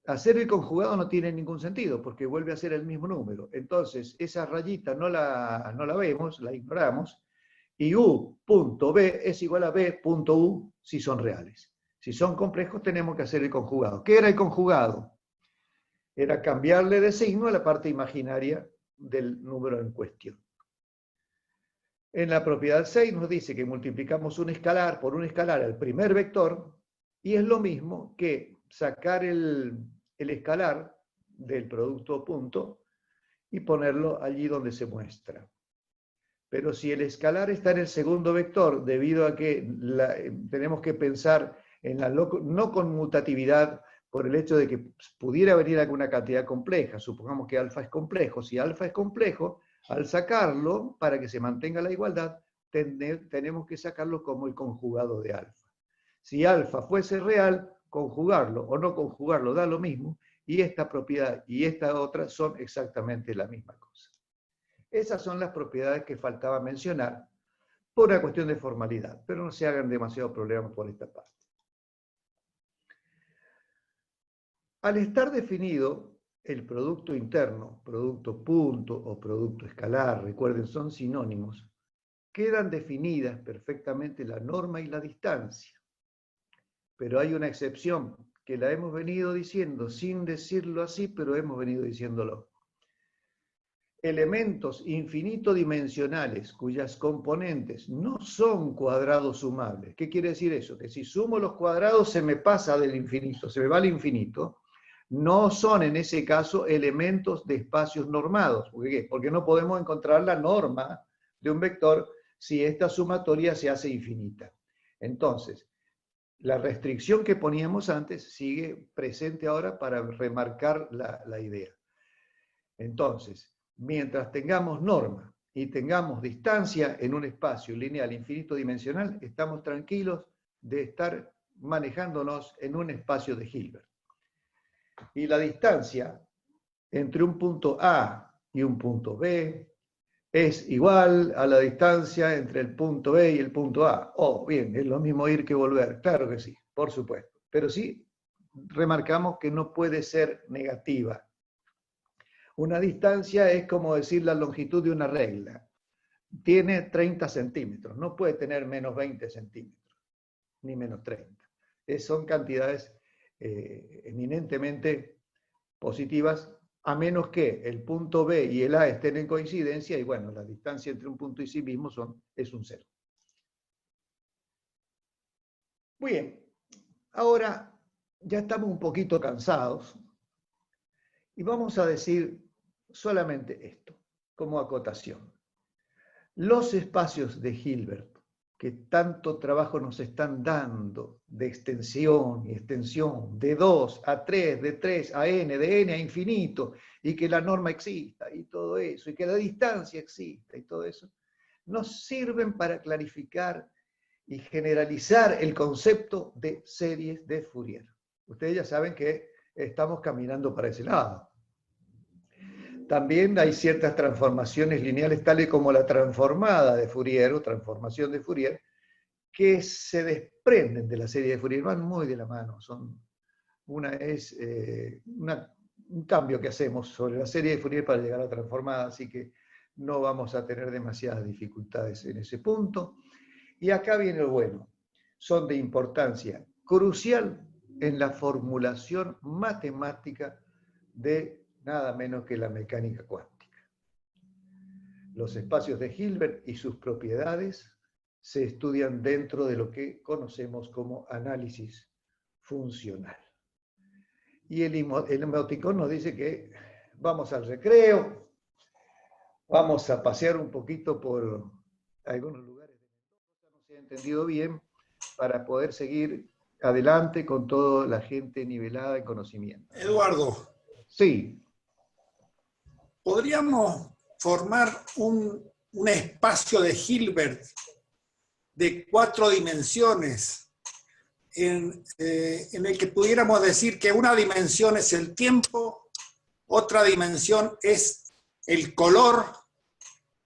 hacer el conjugado no tiene ningún sentido, porque vuelve a ser el mismo número. Entonces, esa rayita no la vemos, la ignoramos, y U.B es igual a B.U si son reales. Si son complejos, tenemos que hacer el conjugado. ¿Qué era el conjugado? Era cambiarle de signo a la parte imaginaria del número en cuestión. En la propiedad 6 nos dice que multiplicamos un escalar por un escalar al primer vector, y es lo mismo que sacar el escalar del producto punto y ponerlo allí donde se muestra. Pero si el escalar está en el segundo vector, debido a que tenemos que pensar en la no conmutatividad por el hecho de que pudiera venir alguna cantidad compleja, supongamos que alfa es complejo. Si alfa es complejo, al sacarlo, para que se mantenga la igualdad, tenemos que sacarlo como el conjugado de alfa. Si alfa fuese real, conjugarlo o no conjugarlo da lo mismo, y esta propiedad y esta otra son exactamente la misma cosa. Esas son las propiedades que faltaba mencionar por una cuestión de formalidad, pero no se hagan demasiado problemas por esta parte. Al estar definido el producto interno, producto punto o producto escalar, recuerden, son sinónimos, quedan definidas perfectamente la norma y la distancia. Pero hay una excepción que la hemos venido diciendo sin decirlo así, pero hemos venido diciéndolo. Elementos infinitodimensionales cuyas componentes no son cuadrados sumables. ¿Qué quiere decir eso? Que si sumo los cuadrados se me pasa del infinito, se me va al infinito. No son en ese caso elementos de espacios normados. ¿Por qué? Porque no podemos encontrar la norma de un vector si esta sumatoria se hace infinita. Entonces, la restricción que poníamos antes sigue presente ahora para remarcar la idea. Entonces, mientras tengamos norma y tengamos distancia en un espacio lineal infinito dimensional, estamos tranquilos de estar manejándonos en un espacio de Hilbert. Y la distancia entre un punto A y un punto B es igual a la distancia entre el punto B y el punto A. Oh, bien, es lo mismo ir que volver. Claro que sí, por supuesto. Pero sí remarcamos que no puede ser negativa. Una distancia es como decir la longitud de una regla. Tiene 30 centímetros, no puede tener menos 20 centímetros, ni menos 30. Son cantidades eminentemente positivas, a menos que el punto B y el A estén en coincidencia, y bueno, la distancia entre un punto y sí mismo es un cero. Muy bien, ahora ya estamos un poquito cansados, y vamos a decir solamente esto, como acotación. Los espacios de Hilbert, que tanto trabajo nos están dando, de extensión y extensión, de 2 a 3, de 3 a n, de n a infinito, y que la norma exista, y todo eso, y que la distancia exista, y todo eso, nos sirven para clarificar y generalizar el concepto de series de Fourier. Ustedes ya saben que estamos caminando para ese lado. También hay ciertas transformaciones lineales, tales como la transformada de Fourier, o transformación de Fourier, que se desprenden de la serie de Fourier, van muy de la mano. Una es un cambio que hacemos sobre la serie de Fourier para llegar a la transformada, así que no vamos a tener demasiadas dificultades en ese punto. Y acá viene lo bueno. Son de importancia crucial en la formulación matemática de nada menos que la mecánica cuántica. Los espacios de Hilbert y sus propiedades se estudian dentro de lo que conocemos como análisis funcional. Y el emoticón nos dice que vamos al recreo, vamos a pasear un poquito por algunos lugares de Mendoza, no se ha entendido bien, para poder seguir adelante con toda la gente nivelada en conocimiento. Eduardo, Sí. ¿podríamos formar un espacio de Hilbert de 4 dimensiones en el que pudiéramos decir que una dimensión es el tiempo, otra dimensión es el color,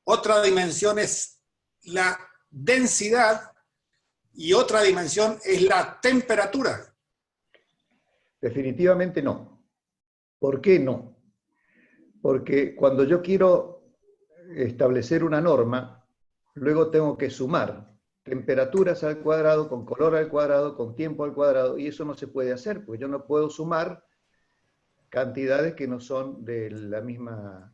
otra dimensión es la densidad y otra dimensión es la temperatura? Definitivamente no. ¿Por qué no? Porque cuando yo quiero establecer una norma, luego tengo que sumar temperaturas al cuadrado, con color al cuadrado, con tiempo al cuadrado, y eso no se puede hacer, porque yo no puedo sumar cantidades que no son de la misma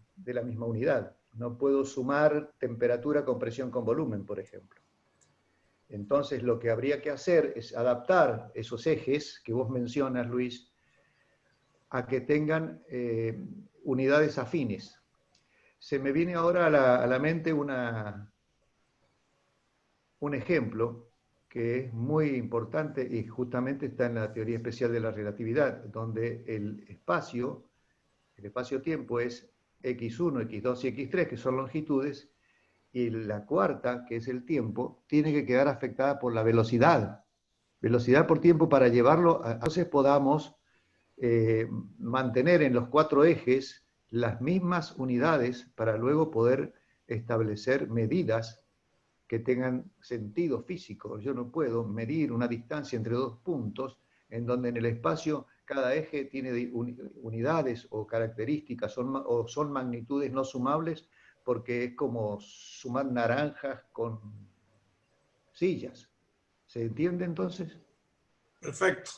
unidad. No puedo sumar temperatura con presión con volumen, por ejemplo. Entonces, lo que habría que hacer es adaptar esos ejes que vos mencionas, Luis, a que tengan unidades afines. Se me viene ahora a la mente un ejemplo que es muy importante y justamente está en la teoría especial de la relatividad, donde el espacio-tiempo es x1, x2 y x3, que son longitudes, y la cuarta, que es el tiempo, tiene que quedar afectada por la velocidad. Velocidad por tiempo para llevarlo, entonces podamos mantener en los 4 ejes las mismas unidades para luego poder establecer medidas que tengan sentido físico. Yo no puedo medir una distancia entre 2 puntos en donde en el espacio cada eje tiene unidades o características o son magnitudes no sumables, porque es como sumar naranjas con sillas. ¿Se entiende entonces? Perfecto.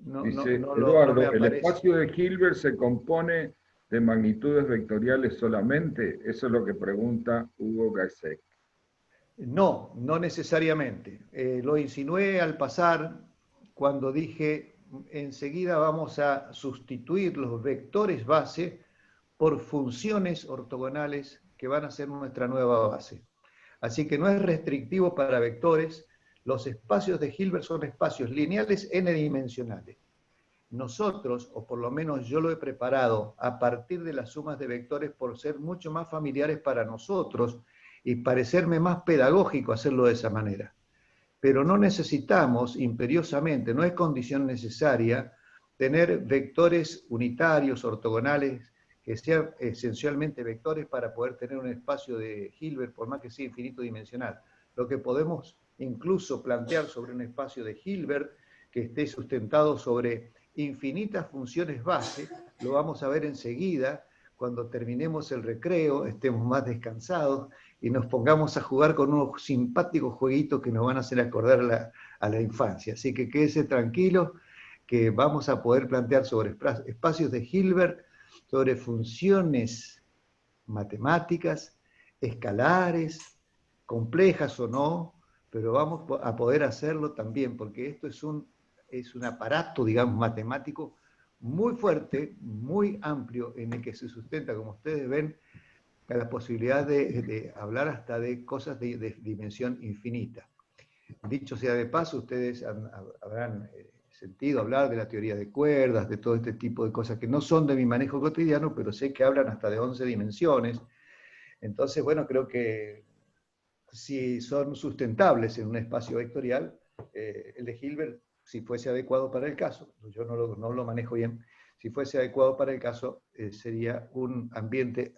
Dice No me Eduardo, ¿el aparece. espacio de Hilbert se compone de magnitudes vectoriales solamente? Eso es lo que pregunta Hugo Gasek. No, no necesariamente. Lo insinué al pasar cuando dije enseguida vamos a sustituir los vectores base por funciones ortogonales que van a ser nuestra nueva base. Así que no es restrictivo para vectores. Los espacios de Hilbert son espacios lineales n-dimensionales. Nosotros, o por lo menos yo lo he preparado a partir de las sumas de vectores por ser mucho más familiares para nosotros y parecerme más pedagógico hacerlo de esa manera. Pero no necesitamos imperiosamente, no es condición necesaria tener vectores unitarios, ortogonales, que sean esencialmente vectores para poder tener un espacio de Hilbert, por más que sea infinito dimensional. Lo que podemos incluso plantear sobre un espacio de Hilbert que esté sustentado sobre infinitas funciones base, lo vamos a ver enseguida cuando terminemos el recreo, estemos más descansados y nos pongamos a jugar con unos simpáticos jueguitos que nos van a hacer acordar a la infancia. Así que quédese tranquilo que vamos a poder plantear sobre espacios de Hilbert, sobre funciones matemáticas, escalares, complejas o no, pero vamos a poder hacerlo también, porque esto es un aparato, digamos, matemático muy fuerte, muy amplio, en el que se sustenta, como ustedes ven, la posibilidad de hablar hasta de cosas de dimensión infinita. Dicho sea de paso, ustedes habrán sentido hablar de la teoría de cuerdas, de todo este tipo de cosas que no son de mi manejo cotidiano, pero sé que hablan hasta de 11 dimensiones. Entonces, bueno, creo que si son sustentables en un espacio vectorial, el de Hilbert, si fuese adecuado para el caso, yo no lo manejo bien, si fuese adecuado para el caso, sería un ambiente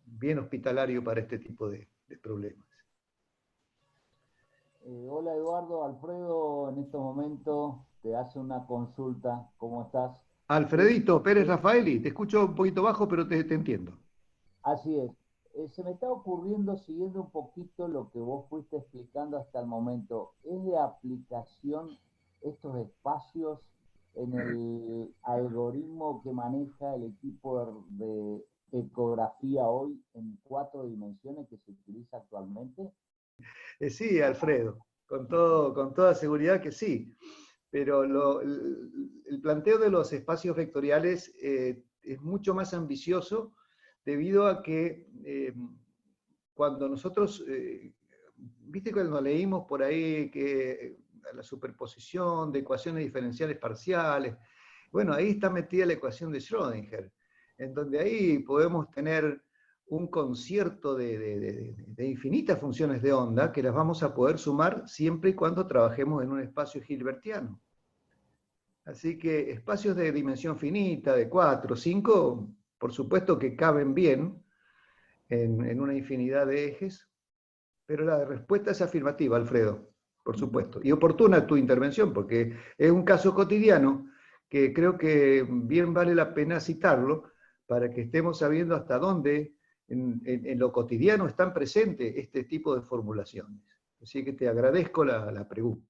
bien hospitalario para este tipo de problemas. Hola Eduardo, Alfredo en estos momentos te hace una consulta, ¿cómo estás? Alfredito Pérez Rafaeli, te escucho un poquito bajo, pero te entiendo. Así es. Se me está ocurriendo, siguiendo un poquito lo que vos fuiste explicando hasta el momento, ¿es de aplicación estos espacios en el algoritmo que maneja el equipo de ecografía hoy en 4 dimensiones que se utiliza actualmente? Sí, Alfredo, con toda seguridad que sí. Pero el planteo de los espacios vectoriales es mucho más ambicioso debido a que cuando nosotros, viste cuando leímos por ahí que la superposición de ecuaciones diferenciales parciales, bueno, ahí está metida la ecuación de Schrödinger, en donde ahí podemos tener un concierto de infinitas funciones de onda que las vamos a poder sumar siempre y cuando trabajemos en un espacio hilbertiano. Así que espacios de dimensión finita, de 4, 5, por supuesto que caben bien en una infinidad de ejes, pero la respuesta es afirmativa, Alfredo, por supuesto. Y oportuna tu intervención, porque es un caso cotidiano que creo que bien vale la pena citarlo para que estemos sabiendo hasta dónde en lo cotidiano están presentes este tipo de formulaciones. Así que te agradezco la pregunta.